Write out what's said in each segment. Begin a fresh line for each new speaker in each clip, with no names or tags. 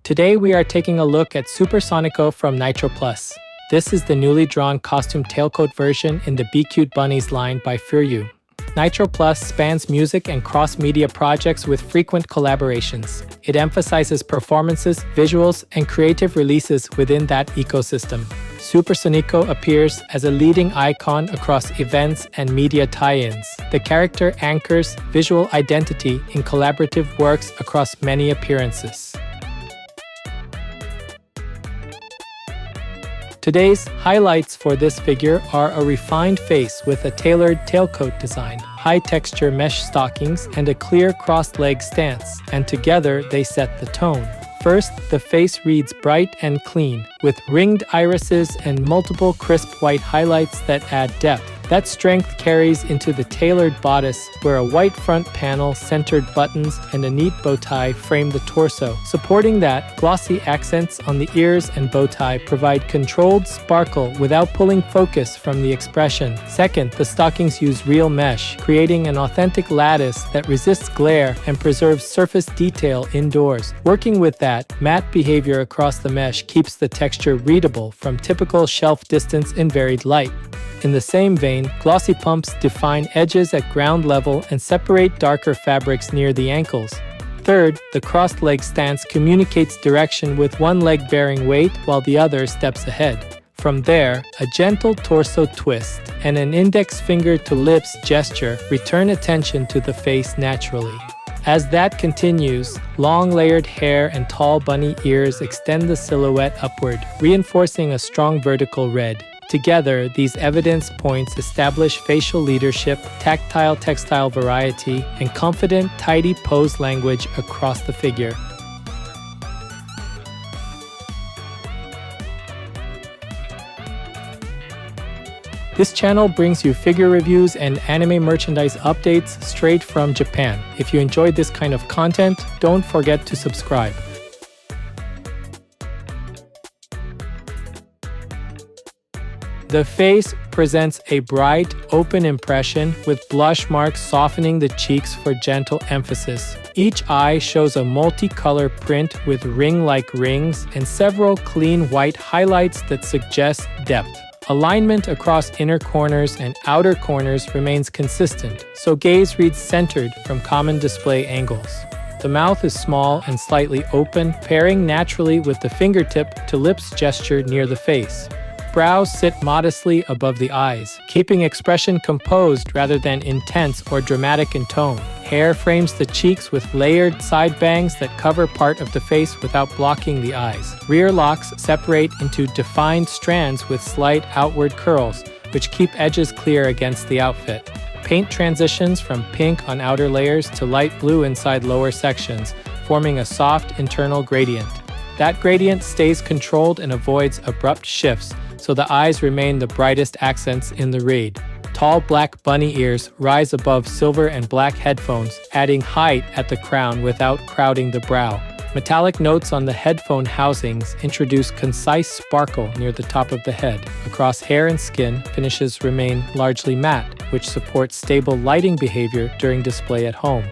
Today we are taking a look at Supersonico from Nitroplus. This is the newly drawn costume tailcoat version in the BiCute Bunnies line by FuRyu. Nitroplus spans music and cross-media projects with frequent collaborations. It emphasizes performances, visuals, and creative releases within that ecosystem. Supersonico appears as a leading icon across events and media tie-ins. The character anchors visual identity in collaborative works across many appearances. Today's highlights for this figure are a refined face with a tailored tailcoat design, high-texture mesh stockings, and a clear crossed-leg stance, and together they set the tone. First, the face reads bright and clean, with ringed irises and multiple crisp white highlights that add depth. That strength carries into the tailored bodice, where a white front panel, centered buttons, and a neat bow tie frame the torso. Supporting that, glossy accents on the ears and bow tie provide controlled sparkle without pulling focus from the expression. Second, the stockings use real mesh, creating an authentic lattice that resists glare and preserves surface detail indoors. Working with that, matte behavior across the mesh keeps the texture readable from typical shelf distance in varied light. In the same vein, glossy pumps define edges at ground level and separate darker fabrics near the ankles. Third, the crossed leg stance communicates direction with one leg bearing weight while the other steps ahead. From there, a gentle torso twist and an index finger to lips gesture return attention to the face naturally. As that continues, long layered hair and tall bunny ears extend the silhouette upward, reinforcing a strong vertical red. Together, these evidence points establish facial leadership, tactile textile variety, and confident, tidy pose language across the figure. This channel brings you figure reviews and anime merchandise updates straight from Japan. If you enjoyed this kind of content, don't forget to subscribe. The face presents a bright, open impression with blush marks softening the cheeks for gentle emphasis. Each eye shows a multicolor print with ring-like rings and several clean white highlights that suggest depth. Alignment across inner corners and outer corners remains consistent, so gaze reads centered from common display angles. The mouth is small and slightly open, pairing naturally with the fingertip to lips gesture near the face. Brows sit modestly above the eyes, keeping expression composed rather than intense or dramatic in tone. Hair frames the cheeks with layered side bangs that cover part of the face without blocking the eyes. Rear locks separate into defined strands with slight outward curls, which keep edges clear against the outfit. Paint transitions from pink on outer layers to light blue inside lower sections, forming a soft internal gradient. That gradient stays controlled and avoids abrupt shifts, so the eyes remain the brightest accents in the read. Tall black bunny ears rise above silver and black headphones, adding height at the crown without crowding the brow. Metallic notes on the headphone housings introduce concise sparkle near the top of the head. Across hair and skin, finishes remain largely matte, which supports stable lighting behavior during display at home.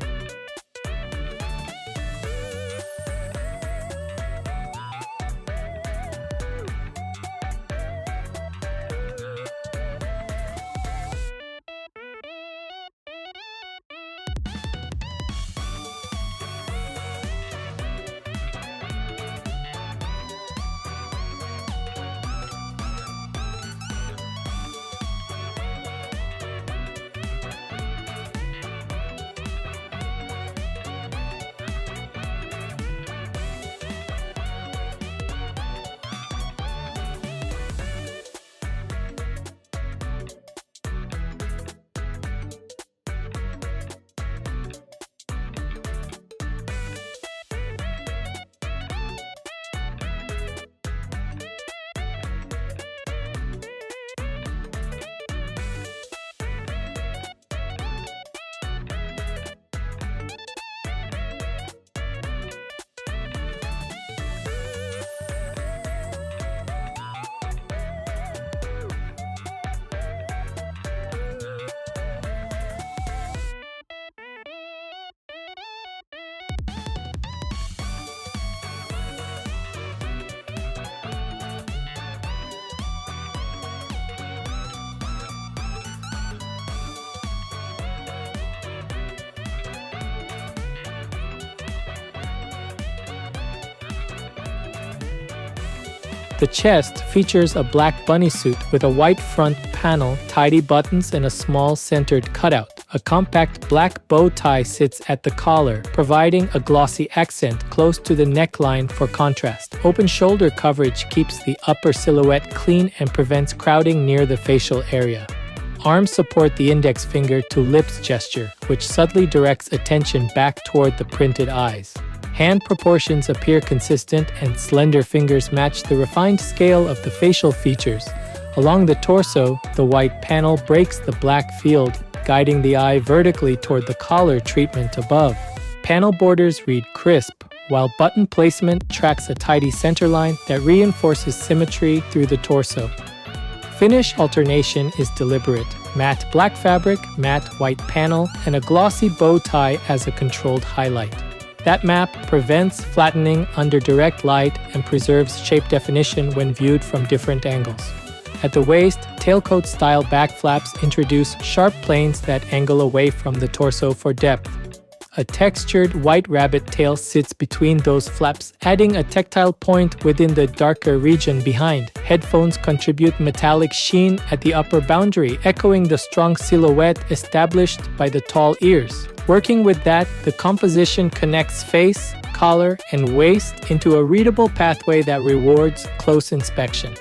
The chest features a black bunny suit with a white front panel, tidy buttons, and a small centered cutout. A compact black bow tie sits at the collar, providing a glossy accent close to the neckline for contrast. Open shoulder coverage keeps the upper silhouette clean and prevents crowding near the facial area. Arms support the index finger to lips gesture, which subtly directs attention back toward the printed eyes. Hand proportions appear consistent and slender fingers match the refined scale of the facial features. Along the torso, the white panel breaks the black field, guiding the eye vertically toward the collar treatment above. Panel borders read crisp, while button placement tracks a tidy centerline that reinforces symmetry through the torso. Finish alternation is deliberate. Matte black fabric, matte white panel, and a glossy bow tie as a controlled highlight. That map prevents flattening under direct light and preserves shape definition when viewed from different angles. At the waist, tailcoat-style back flaps introduce sharp planes that angle away from the torso for depth. A textured white rabbit tail sits between those flaps, adding a tactile point within the darker region behind. Headphones contribute metallic sheen at the upper boundary, echoing the strong silhouette established by the tall ears. Working with that, the composition connects face, collar, and waist into a readable pathway that rewards close inspection.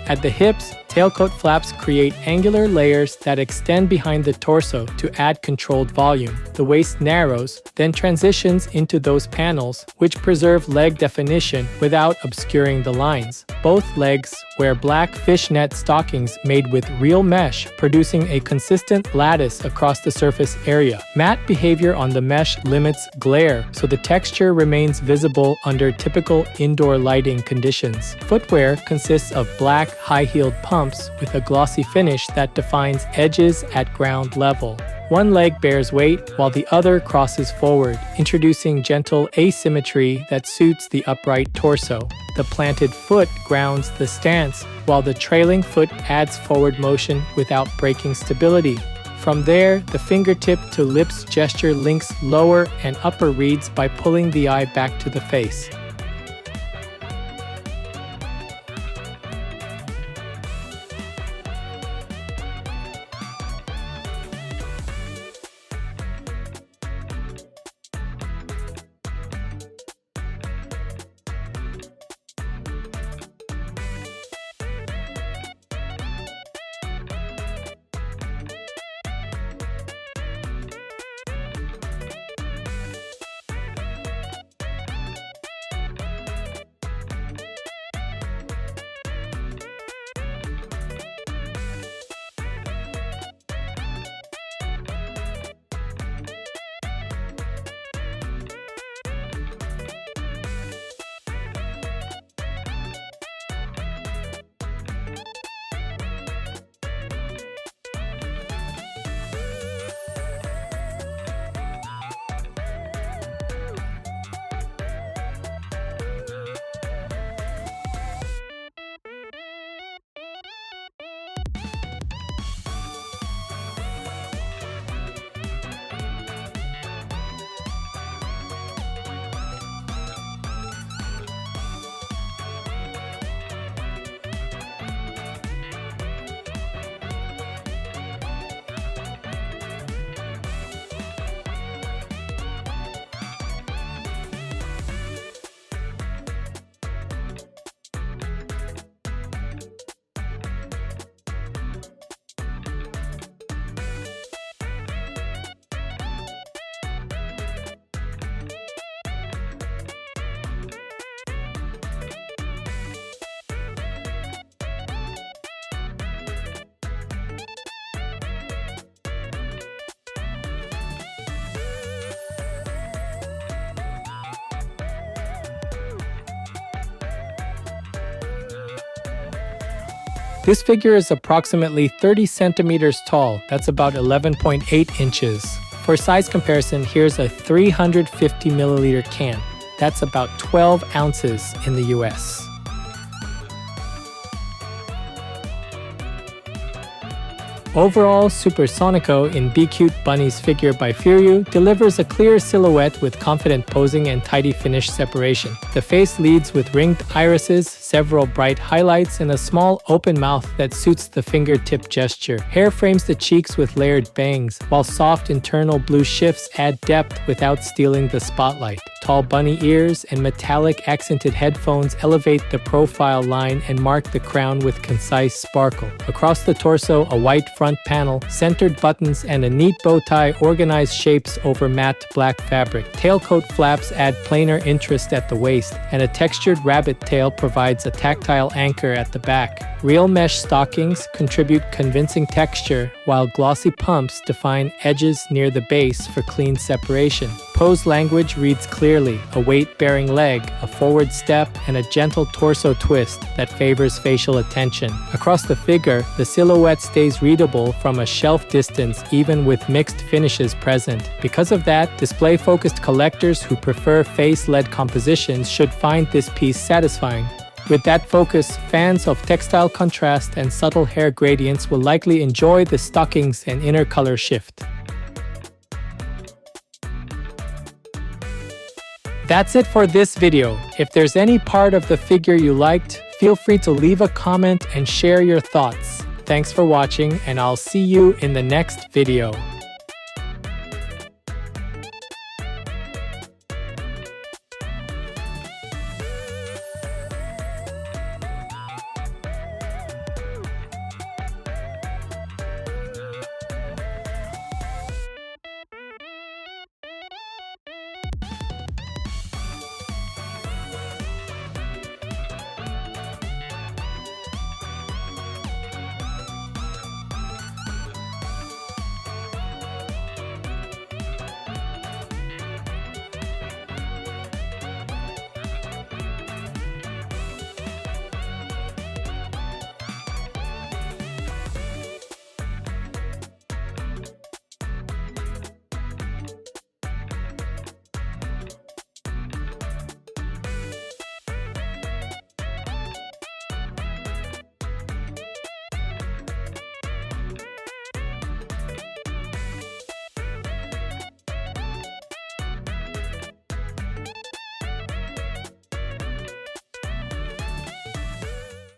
At the hips, tailcoat flaps create angular layers that extend behind the torso to add controlled volume. The waist narrows, then transitions into those panels, which preserve leg definition without obscuring the lines. Both legs wear black fishnet stockings made with real mesh, producing a consistent lattice across the surface area. Matte behavior on the mesh limits glare, so the texture remains visible under typical indoor lighting conditions. Footwear consists of black, high-heeled pumps with a glossy finish that defines edges at ground level. One leg bears weight while the other crosses forward, introducing gentle asymmetry that suits the upright torso. The planted foot grounds the stance, while the trailing foot adds forward motion without breaking stability. From there, the fingertip to lips gesture links lower and upper reads by pulling the eye back to the face. This figure is approximately 30 centimeters tall, that's about 11.8 inches. For size comparison, here's a 350 milliliter can. That's about 12 ounces in the US. Overall, Supersonico in BiCute Bunnies figure by FuRyu delivers a clear silhouette with confident posing and tidy finish separation. The face leads with ringed irises, several bright highlights, and a small open mouth that suits the fingertip gesture. Hair frames the cheeks with layered bangs, while soft internal blue shifts add depth without stealing the spotlight. Tall bunny ears and metallic accented headphones elevate the profile line and mark the crown with concise sparkle. Across the torso, a white front panel, centered buttons, and a neat bow tie organize shapes over matte black fabric. Tailcoat flaps add plainer interest at the waist, and a textured rabbit tail provides a tactile anchor at the back. Real mesh stockings contribute convincing texture, while glossy pumps define edges near the base for clean separation. Pose language reads clearly: a weight-bearing leg, a forward step, and a gentle torso twist that favors facial attention. Across the figure, the silhouette stays readable from a shelf distance even with mixed finishes present. Because of that, display-focused collectors who prefer face-led compositions should find this piece satisfying. With that focus, fans of textile contrast and subtle hair gradients will likely enjoy the stockings and inner color shift. That's it for this video. If there's any part of the figure you liked, feel free to leave a comment and share your thoughts. Thanks for watching, and I'll see you in the next video.